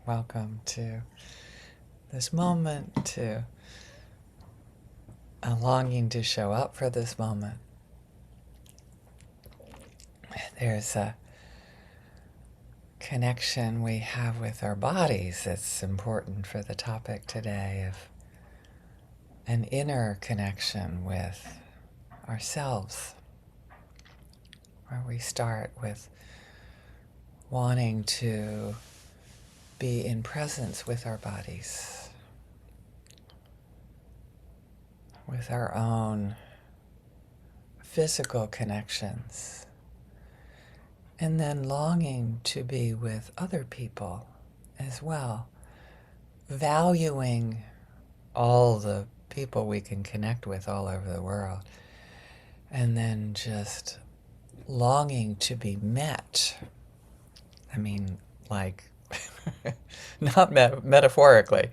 Welcome to this moment, to a longing to show up for this moment. There's a connection we have with our bodies that's important for the topic today, of an inner connection with ourselves, where we start with wanting to be in presence with our bodies, with our own physical connections, and then longing to be with other people as well, valuing all the people we can connect with all over the world, and then just longing to be met. I mean, like, not metaphorically.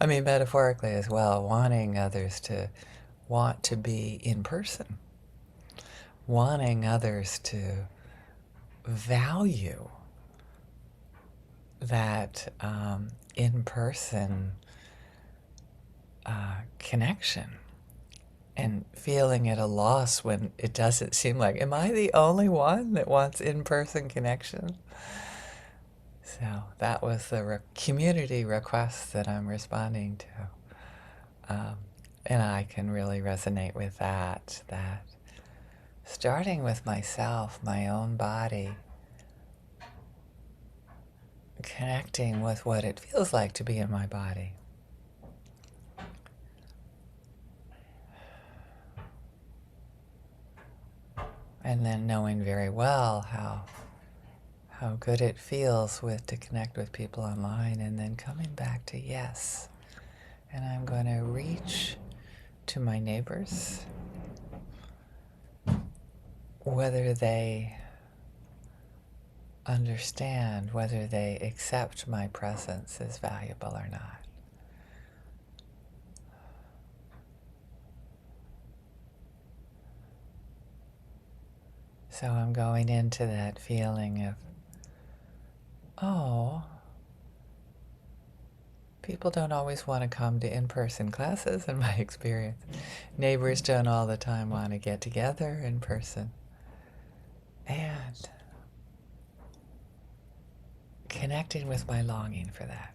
I mean, metaphorically as well, wanting others to want to be in person, wanting others to value that in-person connection, and feeling at a loss when it doesn't seem like, am I the only one that wants in-person connection? So that was the community request that I'm responding to. And I can really resonate with that starting with myself, my own body, connecting with what it feels like to be in my body. And then knowing very well how good it feels to connect with people online, and then coming back to yes. And I'm going to reach to my neighbors, whether they understand, whether they accept my presence as valuable or not. So I'm going into that feeling of, oh, people don't always want to come to in-person classes, in my experience. Neighbors don't all the time want to get together in person. And connecting with my longing for that,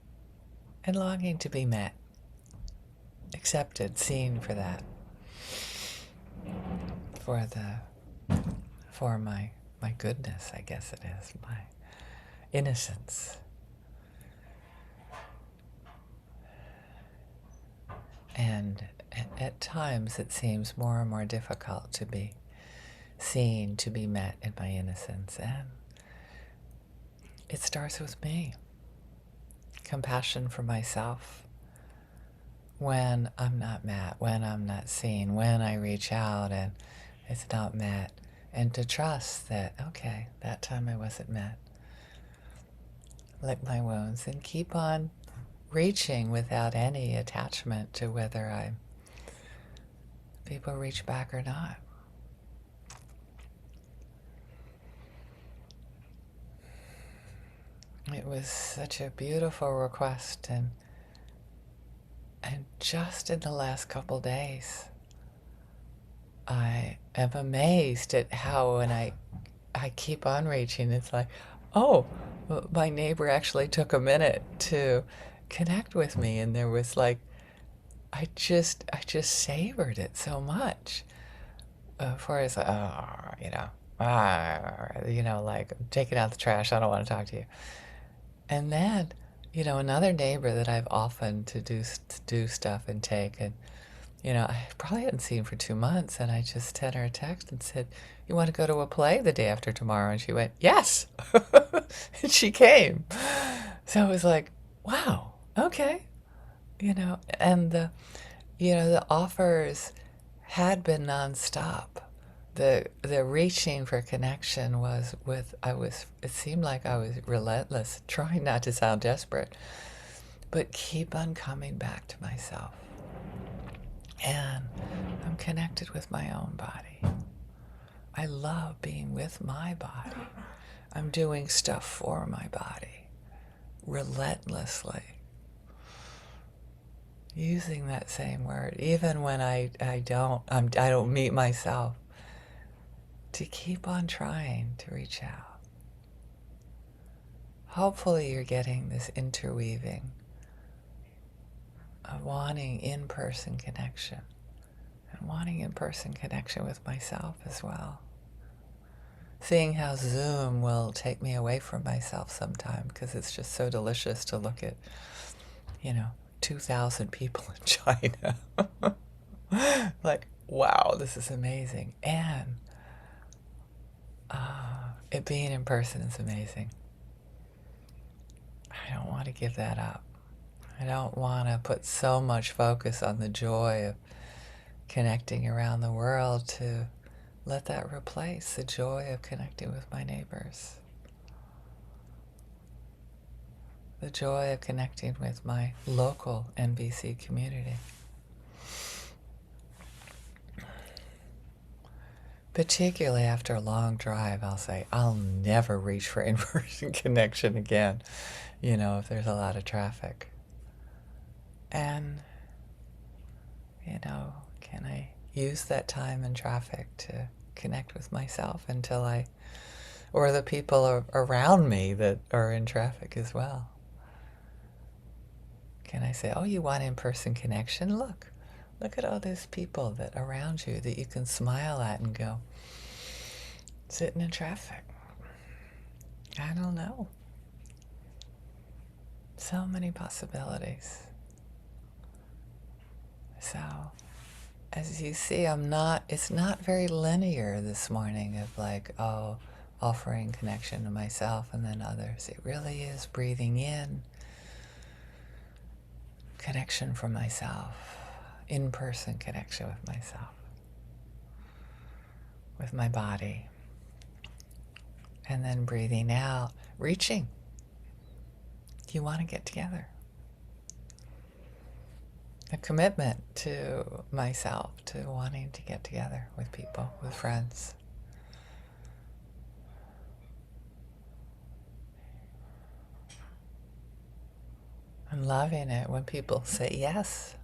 and longing to be met, accepted, seen for that, for my goodness, I guess it is, my innocence. And at times it seems more and more difficult to be seen, to be met in my innocence. And it starts with me. Compassion for myself. When I'm not met, when I'm not seen, when I reach out and it's not met. And to trust that, okay, that time I wasn't met. Lick my wounds and keep on reaching without any attachment to whether people reach back or not. It was such a beautiful request, and just in the last couple days, I am amazed at how when I keep on reaching, it's like, oh, my neighbor actually took a minute to connect with me, and there was like, I just savored it so much. For it's like, like, taking out the trash, I don't want to talk to you. And then, another neighbor that I've often to do stuff and take, and I probably hadn't seen for 2 months, and I just sent her a text and said, you want to go to a play the day after tomorrow? And she went, yes. And she came. So it was like, wow, okay. And the offers had been nonstop. The reaching for connection was it seemed like I was relentless, trying not to sound desperate, but keep on coming back to myself. And I'm connected with my own body. I love being with my body. I'm doing stuff for my body. relentlessly using that same word, even when I don't meet myself, to keep on trying to reach out. Hopefully you're getting this interweaving of wanting in-person connection and wanting in-person connection with myself as well. Seeing how Zoom will take me away from myself sometime because it's just so delicious to look at, 2,000 people in China. Like, wow, this is amazing. And it being in person is amazing. I don't want to give that up. I don't want to put so much focus on the joy of connecting around the world to let that replace the joy of connecting with my neighbors. The joy of connecting with my local NBC community. Particularly after a long drive, I'll say, I'll never reach for in-person connection again, if there's a lot of traffic. And, can I use that time in traffic to connect with myself or the people around me that are in traffic as well? Can I say, oh, you want in-person connection? Look at all those people that around you that you can smile at and go, sitting in traffic. I don't know. So many possibilities. So, as you see, it's not very linear this morning of offering connection to myself and then others. It really is breathing in, connection from myself, in-person connection with myself, with my body, and then breathing out, reaching. You want to get together. A commitment to myself, to wanting to get together with people, with friends. I'm loving it when people say yes.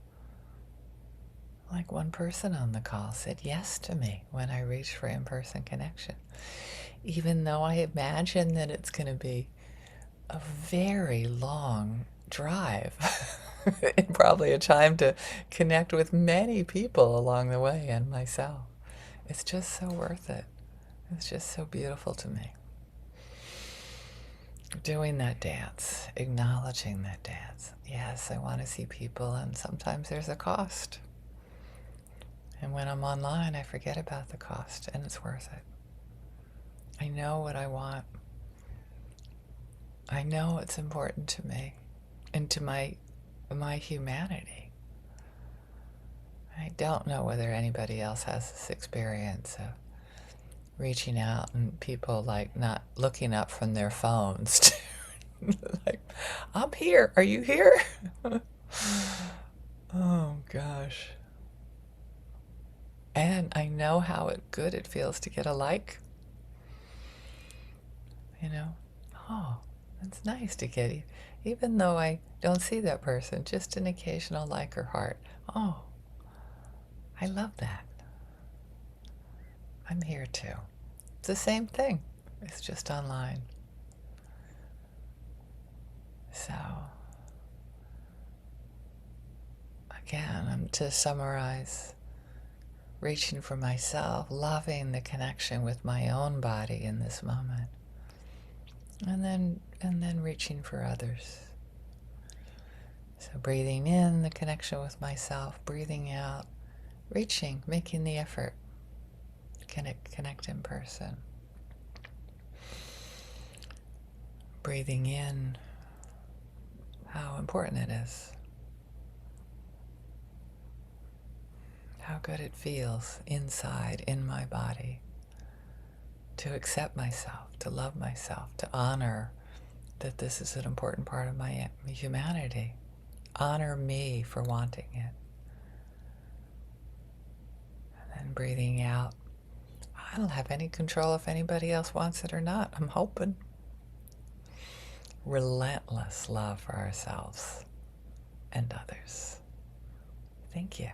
Like one person on the call said yes to me when I reached for in-person connection. Even though I imagine that it's going to be a very long drive and probably a time to connect with many people along the way and myself. It's just so worth it. It's just so beautiful to me. Doing that dance, acknowledging that dance. Yes, I want to see people, and sometimes there's a cost. And when I'm online, I forget about the cost, and it's worth it. I know what I want. I know it's important to me and to my humanity. I don't know whether anybody else has this experience of reaching out and people not looking up from their phones to like, I'm here, are you here? Oh gosh. And I know how good it feels to get a like. Oh, it's nice to get it. Even though I don't see that person, just an occasional like or heart. Oh, I love that. I'm here too. It's the same thing. It's just online. So, again, to summarize, reaching for myself, loving the connection with my own body in this moment, and then reaching for others. So breathing in the connection with myself, breathing out, reaching, making the effort, connect in person. Breathing in how important it is. How good it feels inside, in my body, to accept myself, to love myself, to honor that this is an important part of my humanity. Honor me for wanting it. And then breathing out. I don't have any control if anybody else wants it or not. I'm hoping. relentless love for ourselves and others. Thank you.